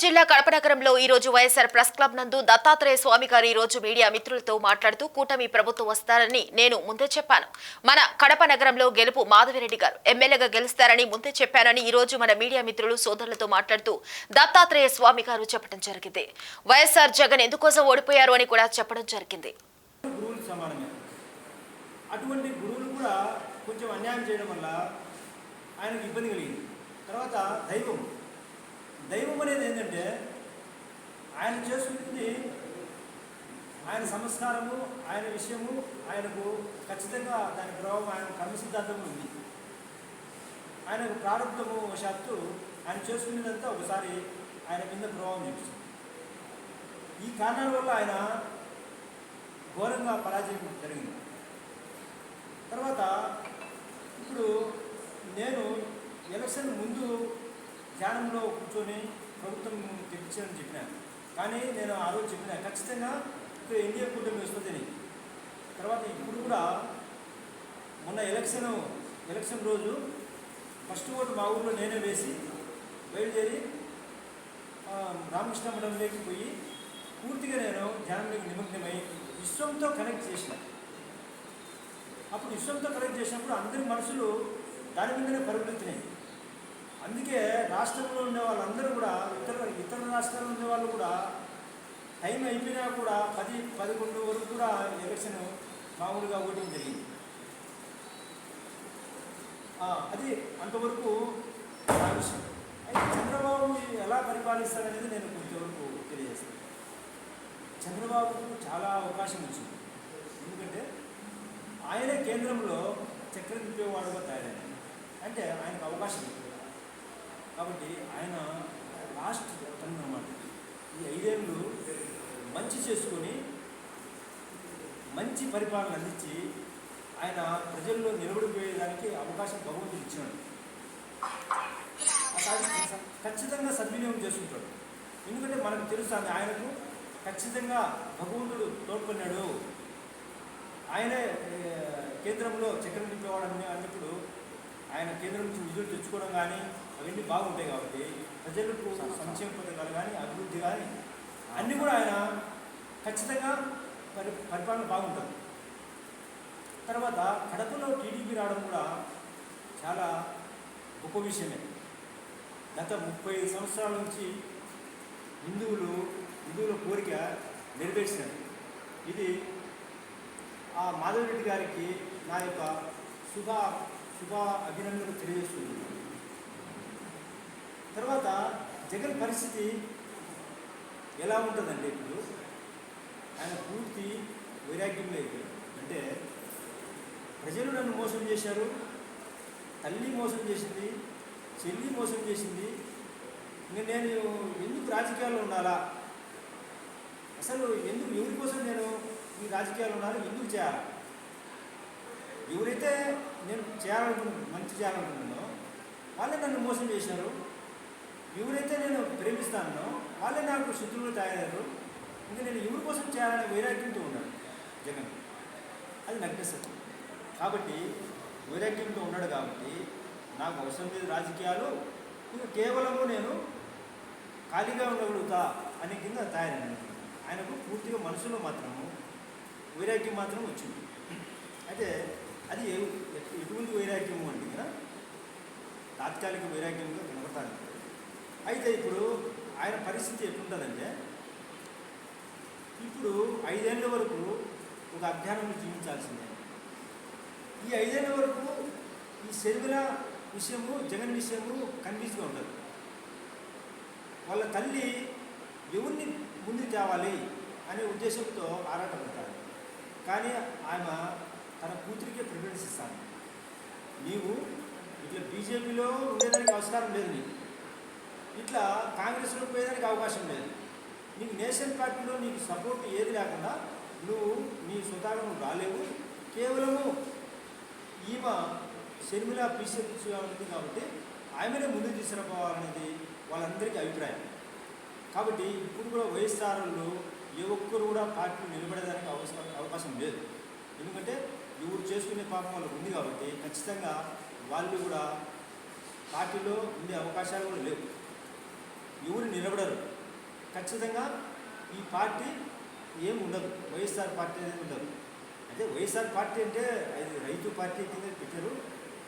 జిల్లా కడప నగరంలో ఈ రోజు వైఎస్ఆర్ ప్రెస్ క్లబ్ నందు దత్తాత్రేయ స్వామి గారు ఈ రోజు మీడియా మిత్రులతో మాట్లాడుతూ కూటమి ప్రభుత్వం వస్తారని నేను ముందే చెప్పాను. మన కడప నగరంలో గెలుపు మాధవిరెడ్డి గారు ఎమ్మెల్యేగా గెలుస్తారని ముందే చెప్పానని ఈ రోజు మన మీడియా మిత్రులు సోదరులతో మాట్లాడుతూ దత్తాత్రేయ స్వామి గారు చెప్పడం జరిగింది. వైఎస్ఆర్ జగన్ ఎందుకోసం ఓడిపోయారు అని కూడా చెప్పడం జరిగింది. అటువంటి గురువులు కూడా కొంచెం అన్యాయం చేయడం వల్ల ఆయనకు ఇబ్బంది కలిగింది. తర్వాత దైవం అనేది ఏంటంటే ఆయన చేసుకుంది ఆయన సంస్కారము, ఆయన విషయము, ఆయనకు ఖచ్చితంగా దాని ప్రభావం ఆయన కర్మ సిద్ధాంతము ఉంది. ఆయనకు ప్రారంభము వశాత్తు ఆయన చేసుకునేదంతా ఒకసారి ఆయన కింద ప్రభావం చూపిస్తుంది. ఈ కారణాల వల్ల ఆయన ఘోరంగా పరాజయం జరిగింది. తర్వాత ఇప్పుడు నేను ఎలక్షన్ ముందు ధ్యానంలో కూర్చొని ప్రభుత్వం తెప్పించాలని చెప్పినాను. కానీ నేను ఆ రోజు చెప్పినా ఖచ్చితంగా ఇక్కడ ఎన్డీఏ కూటమి వస్తుందని. తర్వాత ఇప్పుడు కూడా మొన్న ఎలక్షన్ రోజు ఫస్ట్ ఓటు మా ఊళ్ళో నేనే వేసి బయలుదేరి రామకృష్ణ మఠంలోకి పోయి పూర్తిగా నేను ధ్యానంలోకి నిమగ్నమై విశ్వంతో కనెక్ట్ చేసిన. అప్పుడు విశ్వంతో కనెక్ట్ చేసినప్పుడు అందరి మనసులు దాని మీదనే పరిగెత్తినాయి. అందుకే రాష్ట్రంలో ఉండే వాళ్ళందరూ కూడా ఇతర రాష్ట్రాల్లో ఉండే వాళ్ళు కూడా టైం అయిపోయినా కూడా 10-11 వరకు కూడా ఎలక్షన్ మామూలుగా ఓటింగ్ జరిగింది. అది అంతవరకు ఆ విషయం. అయితే చంద్రబాబు ఎలా పరిపాలిస్తారనేది నేను కొంతవరకు తెలియజేస్తాను. చంద్రబాబుకు చాలా అవకాశం వచ్చింది. ఎందుకంటే ఆయనే కేంద్రంలో చక్రం తిప్పేవాడుగా తయారైంది. అంటే ఆయనకు అవకాశం ఉంది కాబట్టి ఆయన లాస్ట్ టర్మ్ అన్నమాట. ఈ 5 ఏళ్ళు మంచి చేసుకొని మంచి పరిపాలన అందించి ఆయన ప్రజల్లో నిలబడిపోయేదానికి అవకాశం భగవంతుడు ఇచ్చినాడు. ఖచ్చితంగా సద్వినియోగం చేసుకుంటాడు. ఎందుకంటే మనకు తెలుసు ఆయనకు ఖచ్చితంగా భగవంతుడు తోడ్పడినాడు. ఆయనే కేంద్రంలో చక్రం తిప్పేవాడు అన్నప్పుడు ఆయన కేంద్రం నుంచి విధులు తెచ్చుకోవడం కానీ అవన్నీ బాగుంటాయి. కాబట్టి ప్రజలకు సంక్షేమ పథకాలు కానీ అభివృద్ధి కానీ అన్నీ కూడా ఆయన ఖచ్చితంగా పరిపాలన బాగుంటుంది. తర్వాత కడపలో టీడీపీ రావడం కూడా చాలా గొప్ప విషయమే. గత 35 సంవత్సరాల నుంచి హిందువుల కోరిక నెరవేర్చినది. ఇది ఆ మాధవిరెడ్డి గారికి నా యొక్క శుభ అభినందనలు తెలియజేస్తుంది. తర్వాత జగన్ పరిస్థితి ఎలా ఉంటుందంటే ఇప్పుడు ఆయన పూర్తి వైరాగ్యంలో అయిపోయాడు. అంటే ప్రజలు నన్ను మోసం చేశారు, తల్లి మోసం చేసింది, చెల్లి మోసం చేసింది, ఇంకా నేను ఎందుకు రాజకీయాల్లో ఉండాలా, అసలు ఎవరి కోసం నేను ఈ రాజకీయాలు ఉండాలి, ఎందుకు చేయాలి, ఎవరైతే నేను మంచి చేయాలనుకుంటున్నానో వాళ్ళే నన్ను మోసం చేశారు, ఎవరైతే నేను ప్రేమిస్తానో వాళ్ళే నాకు శత్రువులు తయారయ్యారు, ఇంకా నేను ఎవరి కోసం చేయాలనే వైరాగ్యంతో ఉన్నాడు జగన్. అది నగ్నసత్యం. కాబట్టి వైరాగ్యంతో ఉన్నాడు కాబట్టి నాకు అవసరం లేదు రాజకీయాలు, ఇంకా కేవలము నేను ఖాళీగా ఉండగలుగుతా అనే కింద తయారైన ఆయనకు పూర్తిగా మనసులో మాత్రము వైరాగ్యం మాత్రం వచ్చింది. అయితే అది ఎటువంటి వైరాగ్యము అంటే కదా తాత్కాలిక వైరాగ్యంగా కనబడతాను. అయితే ఇప్పుడు ఆయన పరిస్థితి ఎట్లుంటుందంటే ఇప్పుడు 5 ఏళ్ళ వరకు ఒక అజ్ఞానంలో జీవించాల్సిందే. ఈ 5 ఏళ్ళ వరకు ఈ శర్మిల విషయము, జగన్ విషయము కన్ఫ్యూజ్గా ఉండదు. వాళ్ళ తల్లి ఎవరిని ముందు తేవాలి అనే ఉద్దేశంతో ఆరాటపడతారు. కానీ ఆమె తన కూతురికే ప్రిఫరెన్స్ ఇస్తాను. నీవు ఇట్లా బీజేపీలో ఉండేదానికి అవసరం లేదు, నీకు ఇట్లా కాంగ్రెస్లో పోయేదానికి అవకాశం లేదు, నీకు నేషనల్ పార్టీలో నీకు సపోర్ట్ ఏది లేకుండా నువ్వు నీ స్వతహాగా నువ్వు రాలేవు, కేవలము ఈమె షర్మిల పీసీగా ఉంటుంది కాబట్టి ఆమెనే ముందుకు తీసుకురావాలనేది వాళ్ళందరికీ అభిప్రాయం. కాబట్టి ఇప్పుడు కూడా వైఎస్ఆర్లు ఏ ఒక్కరు కూడా పార్టీలు నిలబడేదానికి అవకాశం లేదు. ఎందుకంటే ఎవరు చేసుకునే పాపం వాళ్ళకు ఉంది కాబట్టి ఖచ్చితంగా వాళ్ళు కూడా పార్టీలో ఉండే అవకాశాలు కూడా లేవు. ఎవరు నిలబడరు. ఖచ్చితంగా ఈ పార్టీ ఏం ఉండదు, వైఎస్ఆర్ పార్టీ అనేది ఉండదు. అంటే వైఎస్ఆర్ పార్టీ అంటే అది రైతు పార్టీ కింద పెట్టారు,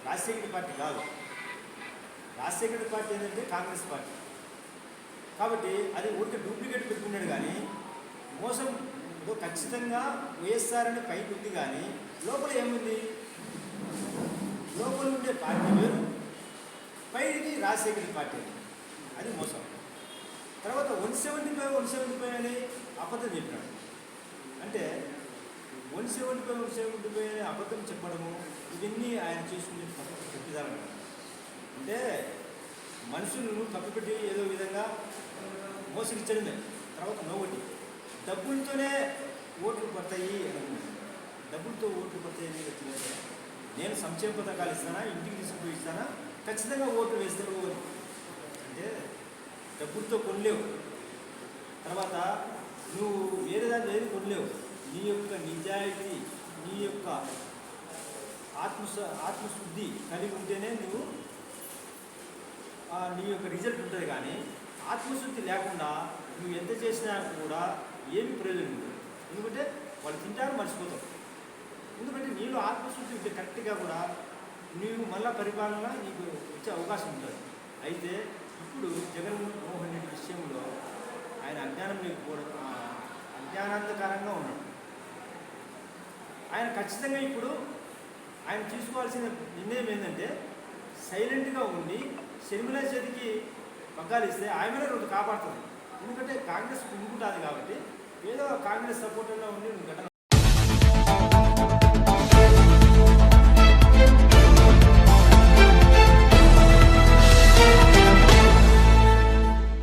రాజశేఖర పార్టీ కాదు. రాజశేఖర పార్టీ ఏంటంటే కాంగ్రెస్ పార్టీ. కాబట్టి అది ఊరికి డూప్లికేట్ పెట్టుకున్నాడు కానీ మోసం ఖచ్చితంగా వైఎస్ఆర్ అని పైకి ఉంది కానీ లోపల ఏముంది, లోపల ఉండే పార్టీ వేరు, పైకి రాజశేఖర పార్టీ, అది మోసం. తర్వాత 175 అని అబద్ధం చెప్పినాడు. అంటే 175 అని అబద్ధం చెప్పడము, ఇవన్నీ ఆయన చేసుకునే తప్పిదాలు. అంటే మనుషులను తప్పుపెట్టి ఏదో విధంగా మోసగిచ్చడమే. తర్వాత నవ్వటి డబ్బులతోనే ఓట్లు పడతాయి అని, డబ్బులతో ఓట్లు పడతాయి అని వచ్చిందంటే నేను సంక్షేమ పథకాలు ఇస్తానా, ఇంటికి తీసుకుపోయి ఇస్తానా, ఖచ్చితంగా ఓట్లు వేస్తారు అని. అంటే డబ్బులతో కొనలేవు. తర్వాత నువ్వు వేరే దాంట్లో ఏది కొనలేవు. నీ యొక్క నిజాయితీ, నీ యొక్క ఆత్మశుద్ధి కలిగి ఉంటేనే నువ్వు నీ యొక్క రిజల్ట్ ఉంటుంది. కానీ ఆత్మశుద్ధి లేకుండా నువ్వు ఎంత చేసినా కూడా ఏమి ప్రయోజనం ఉంటుంది. ఎందుకంటే వాళ్ళు తింటారు, మర్చిపోతావు. ఎందుకంటే నీలో ఆత్మశుద్ధి ఉంటే కరెక్ట్గా కూడా నీవు మళ్ళా పరిపాలన నీకు వచ్చే అవకాశం ఉంటుంది. అయితే ఇప్పుడు జగన్మోహన్ రెడ్డి విషయంలో ఆయన అజ్ఞానం లేకపోవడం, అజ్ఞానాంధకారంగా ఉన్నాడు. ఆయన ఖచ్చితంగా ఇప్పుడు ఆయన తీసుకోవాల్సిన నిర్ణయం ఏంటంటే సైలెంట్గా ఉండి షర్మిల చేతికి పగ్గాలు ఇస్తే ఆమెనే రెండు కాపాడుతుంది. ఎందుకంటే కాంగ్రెస్ కుంగుంటుంది కాబట్టి ఏదో కాంగ్రెస్ సపోర్టర్లో ఉండి ఘటన